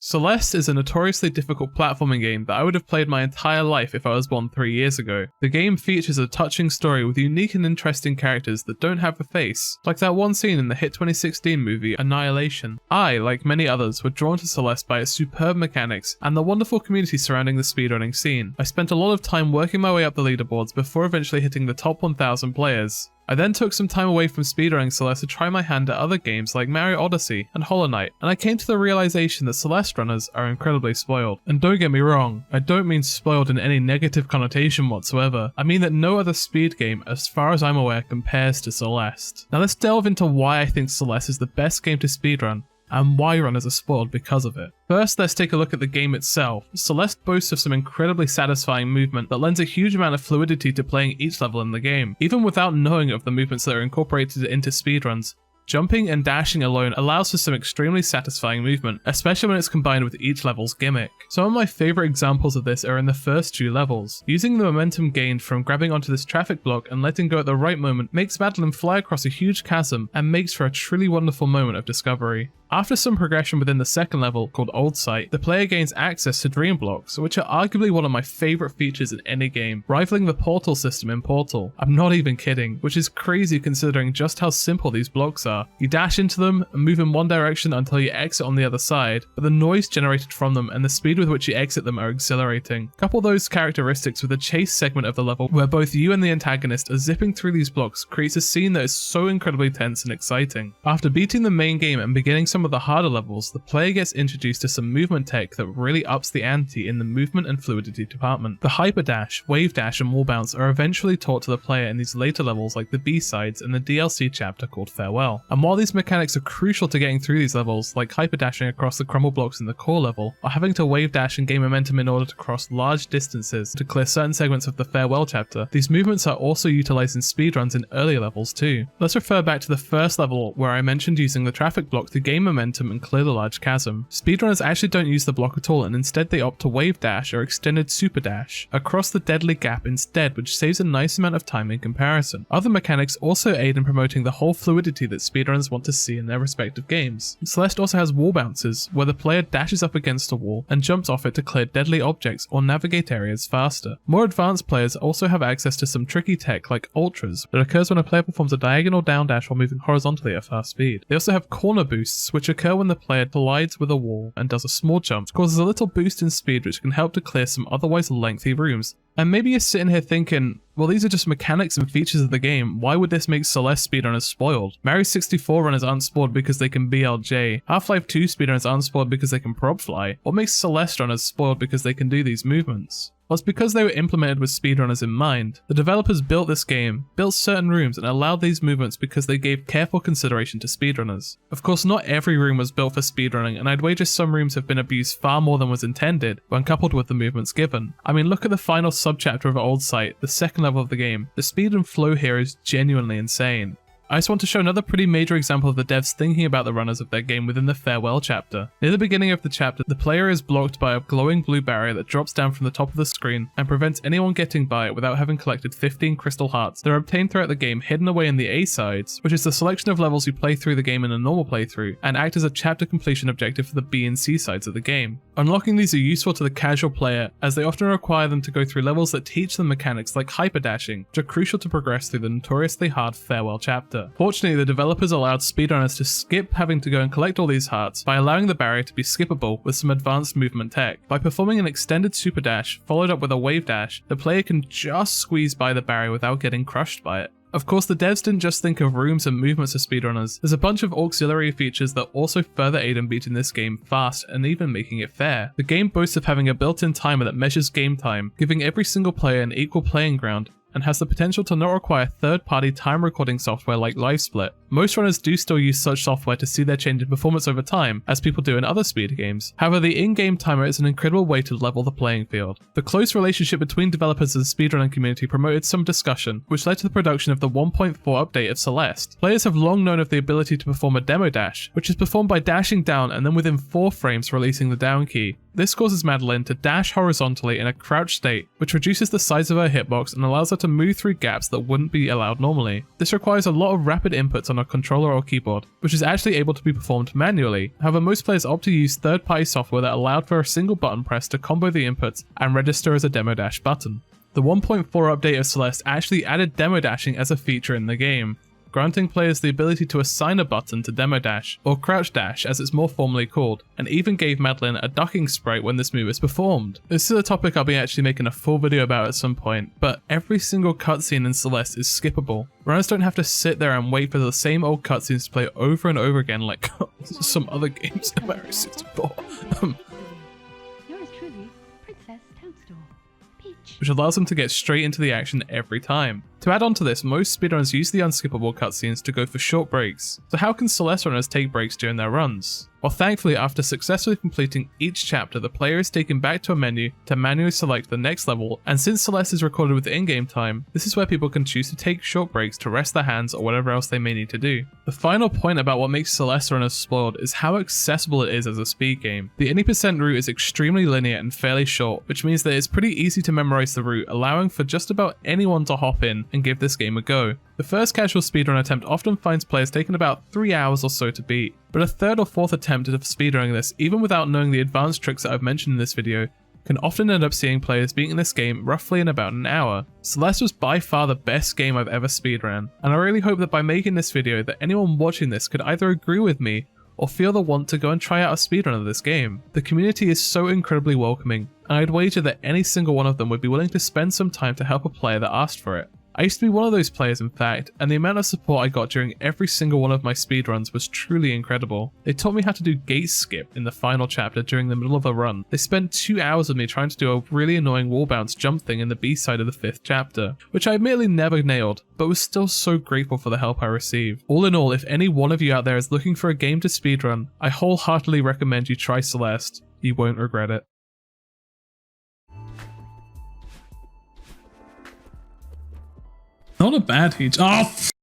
Celeste is a notoriously difficult platforming game that I would have played my entire life if I was born 3 years ago. The game features a touching story with unique and interesting characters that don't have a face, like that one scene in the hit 2016 movie Annihilation. I, like many others, were drawn to Celeste by its superb mechanics and the wonderful community surrounding the speedrunning scene. I spent a lot of time working my way up the leaderboards before eventually hitting the top 1000 players. I then took some time away from speedrunning Celeste to try my hand at other games like Mario Odyssey and Hollow Knight, and I came to the realization that Celeste runners are incredibly spoiled. And don't get me wrong, I don't mean spoiled in any negative connotation whatsoever. I mean that no other speed game, as far as I'm aware, compares to Celeste. Now let's delve into why I think Celeste is the best game to speedrun, and why runners are spoiled because of it. First, let's take a look at the game itself. Celeste boasts of some incredibly satisfying movement that lends a huge amount of fluidity to playing each level in the game. Even without knowing of the movements that are incorporated into speedruns, jumping and dashing alone allows for some extremely satisfying movement, especially when it's combined with each level's gimmick. Some of my favourite examples of this are in the first 2 levels. Using the momentum gained from grabbing onto this traffic block and letting go at the right moment makes Madeline fly across a huge chasm and makes for a truly wonderful moment of discovery. After some progression within the second level, called Old Sight, the player gains access to dream blocks, which are arguably one of my favourite features in any game, rivaling the portal system in Portal. I'm not even kidding, which is crazy considering just how simple these blocks are. You dash into them and move in one direction until you exit on the other side, but the noise generated from them and the speed with which you exit them are exhilarating. Couple those characteristics with a chase segment of the level where both you and the antagonist are zipping through these blocks creates a scene that is so incredibly tense and exciting. After beating the main game and beginning some of the harder levels, the player gets introduced to some movement tech that really ups the ante in the movement and fluidity department. The hyper dash, wave dash and wall bounce are eventually taught to the player in these later levels like the B-sides and the DLC chapter called Farewell. And while these mechanics are crucial to getting through these levels, like hyper dashing across the crumble blocks in the core level, or having to wave dash and gain momentum in order to cross large distances to clear certain segments of the Farewell chapter, these movements are also utilized in speedruns in earlier levels too. Let's refer back to the first level where I mentioned using the traffic block to gain momentum and clear the large chasm. Speedrunners actually don't use the block at all, and instead they opt to wave dash or extended super dash across the deadly gap instead, which saves a nice amount of time in comparison. Other mechanics also aid in promoting the whole fluidity that speedrunners want to see in their respective games. Celeste also has wall bounces, where the player dashes up against a wall and jumps off it to clear deadly objects or navigate areas faster. More advanced players also have access to some tricky tech like ultras that occurs when a player performs a diagonal down dash while moving horizontally at fast speed. They also have corner boosts, which occur when the player collides with a wall and does a small jump, which causes a little boost in speed which can help to clear some otherwise lengthy rooms. And maybe you're sitting here thinking, well, these are just mechanics and features of the game, why would this make Celeste speedrunners spoiled? Mario 64 runners aren't spoiled because they can BLJ, Half-Life 2 speedrunners aren't spoiled because they can prop fly. What makes Celeste runners spoiled because they can do these movements? Well, it's because they were implemented with speedrunners in mind. The developers built this game, built certain rooms, and allowed these movements because they gave careful consideration to speedrunners. Of course, not every room was built for speedrunning, and I'd wager some rooms have been abused far more than was intended when coupled with the movements given. I mean, look at the final subchapter of Old Sight, the second level of the game. The speed and flow here is genuinely insane. I just want to show another pretty major example of the devs thinking about the runners of their game within the Farewell chapter. Near the beginning of the chapter, the player is blocked by a glowing blue barrier that drops down from the top of the screen and prevents anyone getting by it without having collected 15 crystal hearts that are obtained throughout the game hidden away in the A-sides, which is the selection of levels you play through the game in a normal playthrough, and act as a chapter completion objective for the B and C sides of the game. Unlocking these are useful to the casual player, as they often require them to go through levels that teach them mechanics like hyperdashing, which are crucial to progress through the notoriously hard Farewell chapter. Fortunately, the developers allowed speedrunners to skip having to go and collect all these hearts by allowing the barrier to be skippable with some advanced movement tech. By performing an extended super dash followed up with a wave dash, the player can just squeeze by the barrier without getting crushed by it. Of course, the devs didn't just think of rooms and movements for speedrunners. There's a bunch of auxiliary features that also further aid in beating this game fast and even making it fair. The game boasts of having a built-in timer that measures game time, giving every single player an equal playing ground, and has the potential to not require third-party time recording software like LiveSplit. Most runners do still use such software to see their change in performance over time, as people do in other speed games. However, the in-game timer is an incredible way to level the playing field. The close relationship between developers and the speedrunning community promoted some discussion, which led to the production of the 1.4 update of Celeste. Players have long known of the ability to perform a demo dash, which is performed by dashing down and then within 4 frames releasing the down key. This causes Madeline to dash horizontally in a crouched state, which reduces the size of her hitbox and allows her to move through gaps that wouldn't be allowed normally. This requires a lot of rapid inputs on a a controller or keyboard, which is actually able to be performed manually. However, most players opt to use third-party software that allowed for a single button press to combo the inputs and register as a demo dash button. The 1.4 update of Celeste actually added demo dashing as a feature in the game, granting players the ability to assign a button to demo dash, or crouch dash as it's more formally called, and even gave Madeline a ducking sprite when this move is performed. This is a topic I'll be actually making a full video about at some point, but every single cutscene in Celeste is skippable. Runners don't have to sit there and wait for the same old cutscenes to play over and over again like some other games in Mario 64. Yours truly, Princess Toadstool. Which allows them to get straight into the action every time. To add on to this, most speedrunners use the unskippable cutscenes to go for short breaks. So how can Celeste runners take breaks during their runs? Well, thankfully, after successfully completing each chapter, the player is taken back to a menu to manually select the next level, and since Celeste is recorded with in-game time, this is where people can choose to take short breaks to rest their hands or whatever else they may need to do. The final point about what makes Celeste runners spoiled is how accessible it is as a speed game. The 80% route is extremely linear and fairly short, which means that it's pretty easy to memorize the route, allowing for just about anyone to hop in and give this game a go. The first casual speedrun attempt often finds players taking about 3 hours or so to beat, but a third or fourth attempt at speedrunning this, even without knowing the advanced tricks that I've mentioned in this video, can often end up seeing players beating this game roughly in about an hour. Celeste was by far the best game I've ever speedrun, and I really hope that by making this video that anyone watching this could either agree with me or feel the want to go and try out a speedrun of this game. The community is so incredibly welcoming, and I'd wager that any single one of them would be willing to spend some time to help a player that asked for it. I used to be one of those players in fact, and the amount of support I got during every single one of my speedruns was truly incredible. They taught me how to do gate skip in the final chapter during the middle of a run. They spent 2 hours with me trying to do a really annoying wall bounce jump thing in the B-side of the 5th chapter, which I admittedly never nailed, but was still so grateful for the help I received. All in all, if any one of you out there is looking for a game to speedrun, I wholeheartedly recommend you try Celeste. You won't regret it. Not a bad teach. Oh!